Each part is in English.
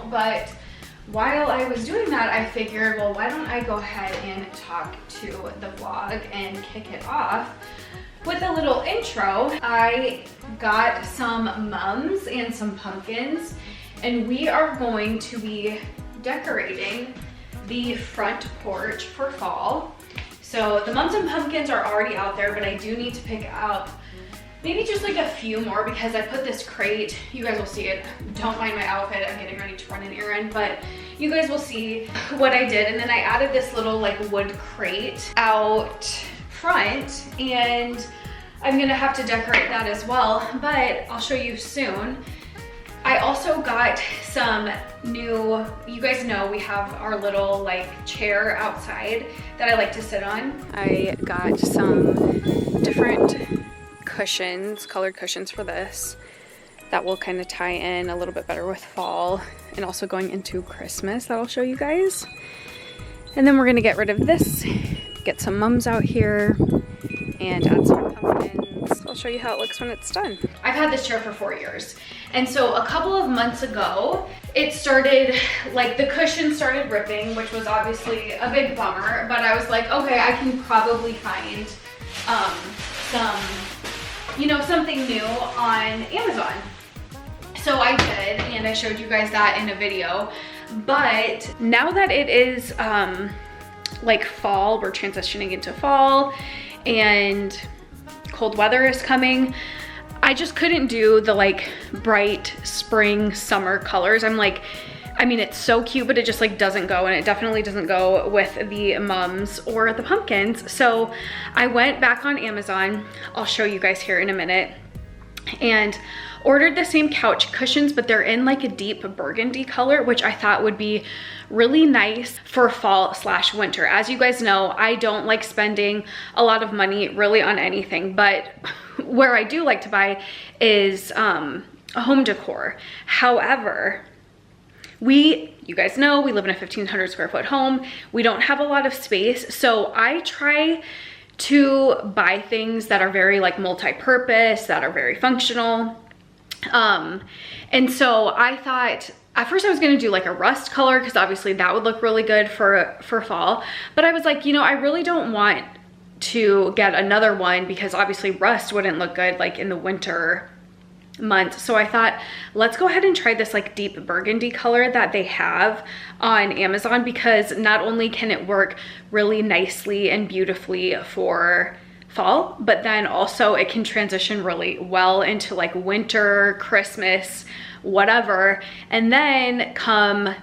channel. But while I was doing that, I figured, well, why don't I go ahead and talk to the vlog and kick it off with a little intro. I got some mums and some pumpkins, and we are going to be decorating the front porch for fall. So the mums and pumpkins are already out there, but I do need to pick up maybe just like a few more because I put this crate, you guys will see it. Don't mind my outfit, I'm getting ready to run an errand, but you guys will see what I did. And then I added this little like wood crate out front, and I'm gonna have to decorate that as well, but I'll show you soon. I also got some new, you guys know we have our little like chair outside that I like to sit on. I got some different cushions, colored cushions for this that will kind of tie in a little bit better with fall and also going into Christmas that I'll show you guys. And then we're gonna get rid of this, get some mums out here, and add some pumpkins. I'll show you how it looks when it's done. I've had this chair for 4 years. And so a couple of months ago, it started, like the cushion started ripping, which was obviously a big bummer, but I was like, okay, I can probably find something new on Amazon. So I did, and I showed you guys that in a video. But now that it is like fall, we're transitioning into fall, and cold weather is coming, I just couldn't do the like bright spring summer colors. I'm like, I mean, it's so cute, but it just like doesn't go, and it definitely doesn't go with the mums or the pumpkins. So I went back on Amazon, I'll show you guys here in a minute, and ordered the same couch cushions, but they're in like a deep burgundy color, which I thought would be really nice for fall / winter. As you guys know, I don't like spending a lot of money really on anything, but where I do like to buy is a home decor. However, you guys know, we live in a 1,500 square foot home. We don't have a lot of space, so I try to buy things that are very like multi-purpose, that are very functional. And so I thought, at first I was gonna do like a rust color because obviously that would look really good for fall. But I was like, you know, I really don't want to get another one because obviously rust wouldn't look good like in the winter months. So I thought, let's go ahead and try this like deep burgundy color that they have on Amazon, because not only can it work really nicely and beautifully for fall, but then also it can transition really well into like winter, Christmas, whatever. And then come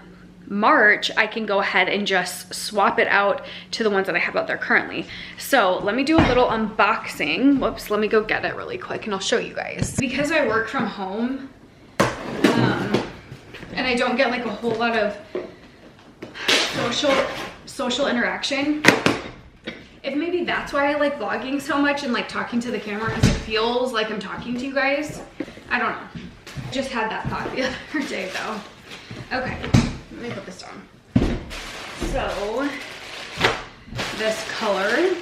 March, I can go ahead and just swap it out to the ones that I have out there currently. So let me do a little unboxing. Whoops, let me go get it really quick and I'll show you guys. Because I work from home, and I don't get like a whole lot of social interaction. If maybe that's why I like vlogging so much and like talking to the camera, because it feels like I'm talking to you guys. I don't know. I just had that thought the other day though. Okay, let me put this down. So, this color,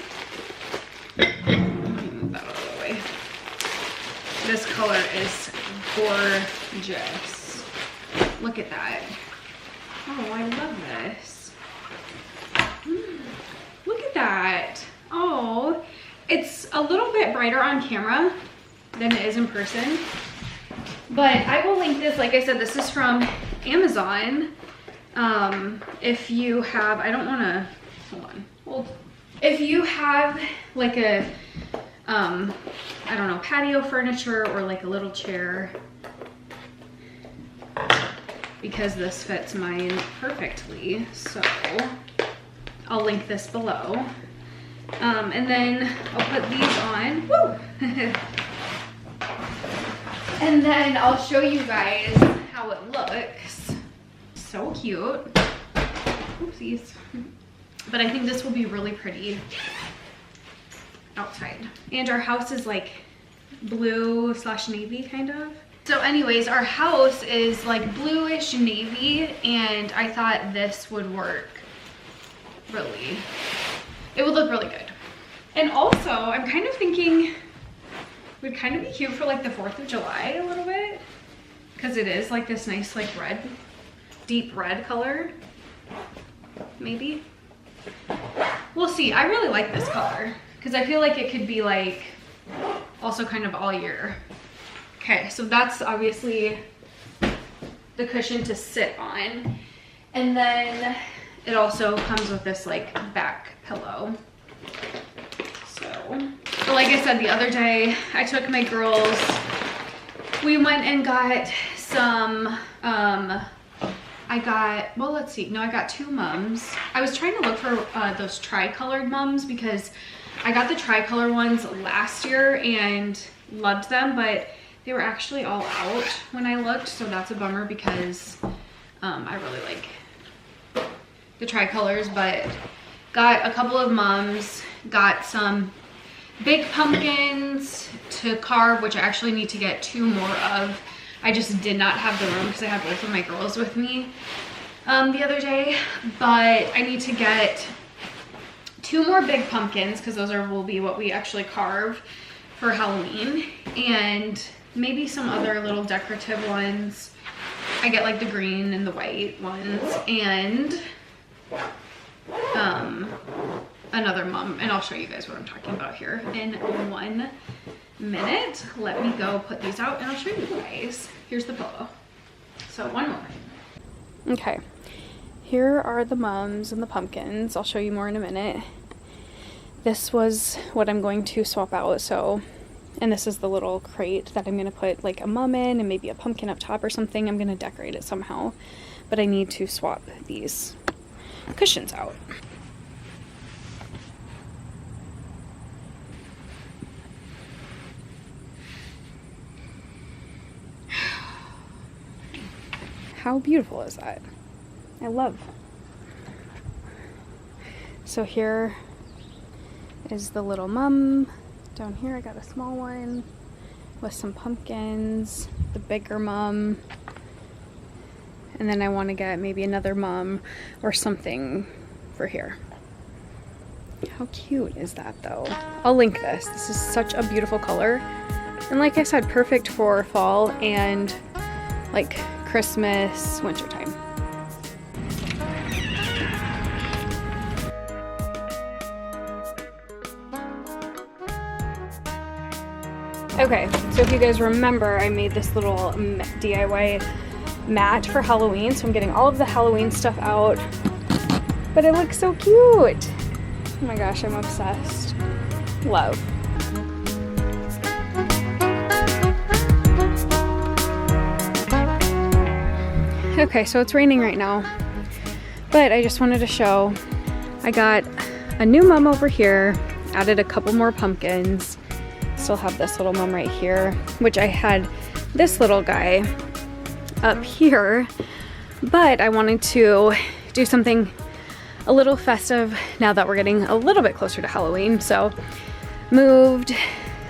move that out of the way. This color is gorgeous. Look at that. Oh, I love this. Look at that. Oh, it's a little bit brighter on camera than it is in person. But I will link this. Like I said, this is from Amazon. If you have, I don't want to, hold. If you have like a, I don't know, patio furniture or like a little chair, because this fits mine perfectly. So I'll link this below. And then I'll put these on. Woo! And then I'll show you guys how it looks. So cute. Oopsies. But I think this will be really pretty outside. And our house is like blue / navy kind of. So anyways, our house is like bluish navy, and I thought this would work really. It would look really good. And also, I'm kind of thinking would kind of be cute for like the 4th of July a little bit, because it is like this nice like red deep red colored, maybe. We'll see. I really like this color because I feel like it could be like also kind of all year. Okay, so that's obviously the cushion to sit on. And then it also comes with this like back pillow. So, but like I said the other day, I took my girls, we went and got some, I got, well, let's see. No, I got 2 mums. I was trying to look for those tri-colored mums because I got the tri-color ones last year and loved them, but they were actually all out when I looked. So that's a bummer because I really like the tri-colors, but got a couple of mums, got some big pumpkins to carve, which I actually need to get 2 more of. I just did not have the room because I had both of my girls with me the other day, but I need to get 2 more big pumpkins because those will be what we actually carve for Halloween, and maybe some other little decorative ones. I get like the green and the white ones, and another mum, and I'll show you guys what I'm talking about here in 1 minute. Let me go put these out and I'll show you guys. Here's the pillow. So 1 more. Okay, here are the mums and the pumpkins. I'll show you more in a minute. This was what I'm going to swap out. So, and this is the little crate that I'm gonna put like a mum in and maybe a pumpkin up top or something. I'm gonna decorate it somehow, but I need to swap these cushions out. How beautiful is that? I love. So here is the little mum. Down here I got a small one with some pumpkins, the bigger mum, and then I want to get maybe another mum or something for here. How cute is that though? I'll link this. This is such a beautiful color, and like I said, perfect for fall and like Christmas, wintertime. Okay, so if you guys remember, I made this little DIY mat for Halloween, so I'm getting all of the Halloween stuff out, but it looks so cute. Oh my gosh, I'm obsessed. Love. Okay, so it's raining right now, but I just wanted to show I got a new mum over here, added a couple more pumpkins, still have this little mum right here, which I had this little guy up here, but I wanted to do something a little festive now that we're getting a little bit closer to Halloween. So moved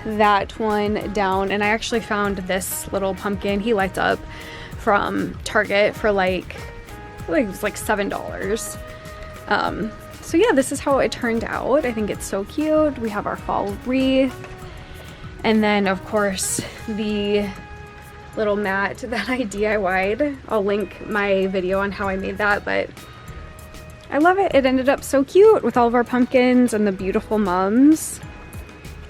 that one down, and I actually found this little pumpkin. He lights up from Target for like it was like $7. So yeah, this is how it turned out. I think it's so cute. We have our fall wreath, and then of course the little mat that I DIY'd. I'll link my video on how I made that, but I love it. It ended up so cute with all of our pumpkins and the beautiful mums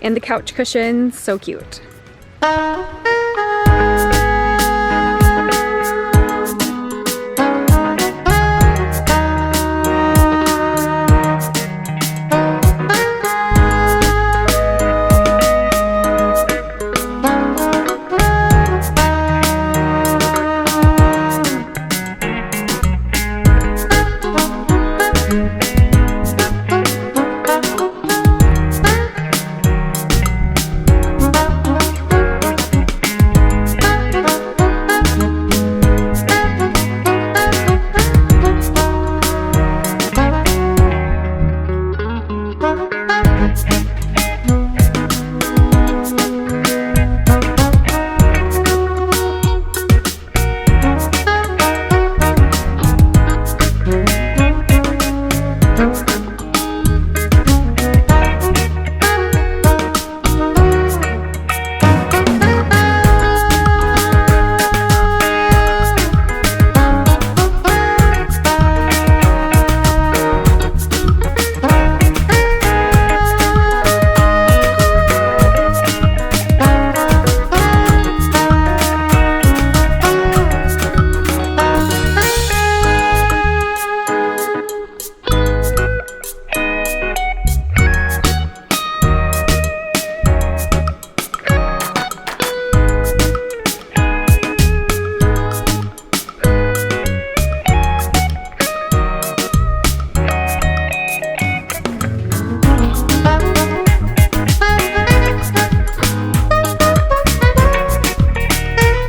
and the couch cushions. So cute.